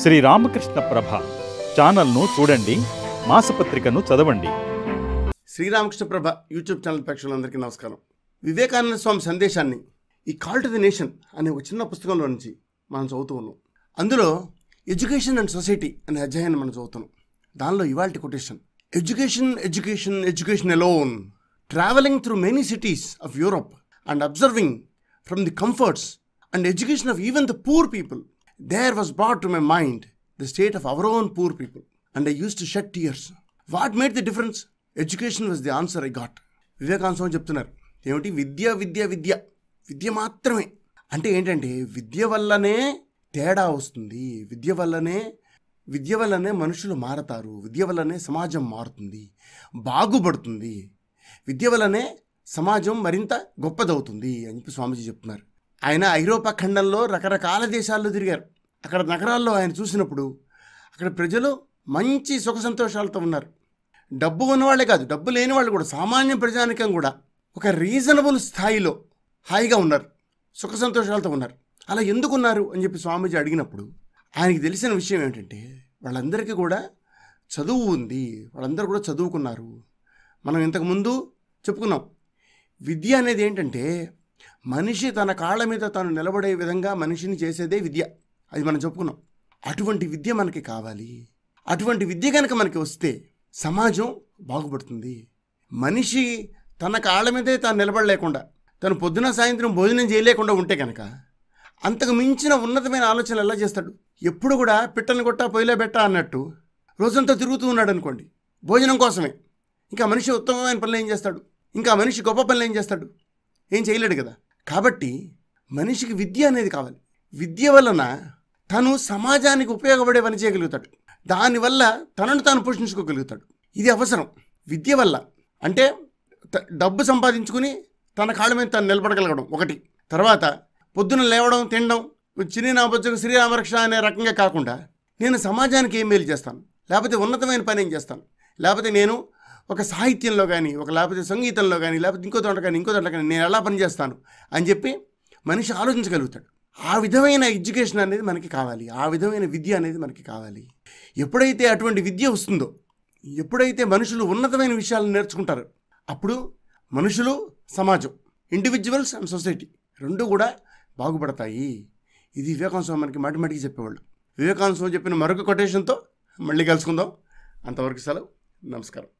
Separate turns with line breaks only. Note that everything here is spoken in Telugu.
శ్రీ రామకృష్ణ ప్రభ ఛానల్ను చూడండి, మాసపత్రికను చదవండి.
శ్రీరామకృష్ణ ప్రభ యూట్యూబ్ ఛానల్ ప్రేక్షకులందరికీ నమస్కారం. వివేకానంద స్వామి సందేశాన్ని ఈ కాల్ టు ది నేషన్ అనే ఒక చిన్న పుస్తకంలో నుంచి మనం చదువుతూ ఉన్నాం. అందులో ఎడ్యుకేషన్ అండ్ సొసైటీ అనే అధ్యాయాన్ని మనం చదువుతున్నాం. దానిలో ఇవాల్టి quotation, education education education alone, travelling through many cities of Europe and observing from the comforts and education of even the poor people, there was brought to my mind the state of our own poor people, and I used to shed tears. What made the difference? Education was the answer I got. Vivekananda Swami చెప్తున్నారు, ఏమిటి విద్య విద్య విద్య విద్య మాత్రమే అంటే ఏంటంటే విద్య వల్లనే తేడా వస్తుంది, విద్య వల్లనే మనుషులు మారతారు, విద్య వల్లనే సమాజం మారుతుంది, బాగుపడుతుంది, విద్య వల్లనే సమాజం మరింత గొప్పదవుతుంది అని చెప్పి స్వామీజీ చెప్తున్నారు. ఆయన ఐరోపా ఖండంలో రకరకాల దేశాల్లో తిరిగారు. అక్కడ నగరాల్లో ఆయన చూసినప్పుడు అక్కడ ప్రజలు మంచి సుఖ సంతోషాలతో ఉన్నారు. డబ్బు ఉన్నవాళ్ళే కాదు, డబ్బు లేని వాళ్ళు కూడా, సామాన్య ప్రజానికం కూడా ఒక రీజనబుల్ స్థాయిలో హాయిగా ఉన్నారు, సుఖ సంతోషాలతో ఉన్నారు. అలా ఎందుకున్నారు అని చెప్పి స్వామీజీ అడిగినప్పుడు ఆయనకి తెలిసిన విషయం ఏంటంటే వాళ్ళందరికీ కూడా చదువు ఉంది, వాళ్ళందరూ కూడా చదువుకున్నారు. మనం ఇంతకుముందు చెప్పుకున్నాం, విద్య అనేది ఏంటంటే మనిషి తన కాళ్ళ మీద తాను నిలబడే విధంగా మనిషిని చేసేదే విద్య. అది మనం చెప్పుకున్నాం. అటువంటి విద్య మనకి కావాలి. అటువంటి విద్య కనుక మనకి వస్తే సమాజం బాగుపడుతుంది. మనిషి తన కాళ్ళ మీదే తాను నిలబడలేకుండా, తను పొద్దున సాయంత్రం భోజనం చేయలేకుండా ఉంటే కనుక అంతకు మించిన ఉన్నతమైన ఆలోచనలు ఎలా చేస్తాడు? ఎప్పుడు కూడా పిట్టని కొట్టా పొయ్యిలో పెట్టా అన్నట్టు రోజంతా తిరుగుతూ ఉన్నాడు అనుకోండి భోజనం కోసమే. ఇంకా మనిషి ఉత్తమమైన పనులు ఏం చేస్తాడు? ఇంకా మనిషి గొప్ప పనులు ఏం చేస్తాడు? ఏం చేయలేడు కదా. కాబట్టి మనిషికి విద్య అనేది కావాలి. విద్య వలన తను సమాజానికి ఉపయోగపడే పని చేయగలుగుతాడు, దానివల్ల తనను తాను పోషించుకోగలుగుతాడు. ఇది అవసరం. విద్య వల్ల అంటే డబ్బు సంపాదించుకుని తన కాళ్ళ మీద తను నిలబడగలగడం ఒకటి. తర్వాత పొద్దున లేవడం, తినడం, చిన్న నా బొజ్జకు శ్రీరామరక్ష అనే రకంగా కాకుండా నేను సమాజానికి ఏం మేలు చేస్తాను, లేకపోతే ఉన్నతమైన పని ఏం చేస్తాను, లేకపోతే నేను ఒక సాహిత్యంలో కానీ, లేకపోతే సంగీతంలో కానీ, లేకపోతే ఇంకో దాంట్లో కానీ నేను ఎలా పనిచేస్తాను అని చెప్పి మనిషి ఆలోచించగలుగుతాడు. ఆ విధమైన ఎడ్యుకేషన్ అనేది మనకి కావాలి, ఆ విధమైన విద్య అనేది మనకి కావాలి. ఎప్పుడైతే అటువంటి విద్య వస్తుందో, ఎప్పుడైతే మనుషులు ఉన్నతమైన విషయాలను నేర్చుకుంటారో అప్పుడు మనుషులు, సమాజం, ఇండివిజువల్స్ అండ్ సొసైటీ రెండు కూడా బాగుపడతాయి. ఇది వివేకానంద స్వామి మనకి మాటిమాటికి చెప్పేవాళ్ళు. వివేకానంద స్వామి చెప్పిన మరొక కొటేషన్తో మళ్ళీ కలుసుకుందాం. అంతవరకు సెలవు. నమస్కారం.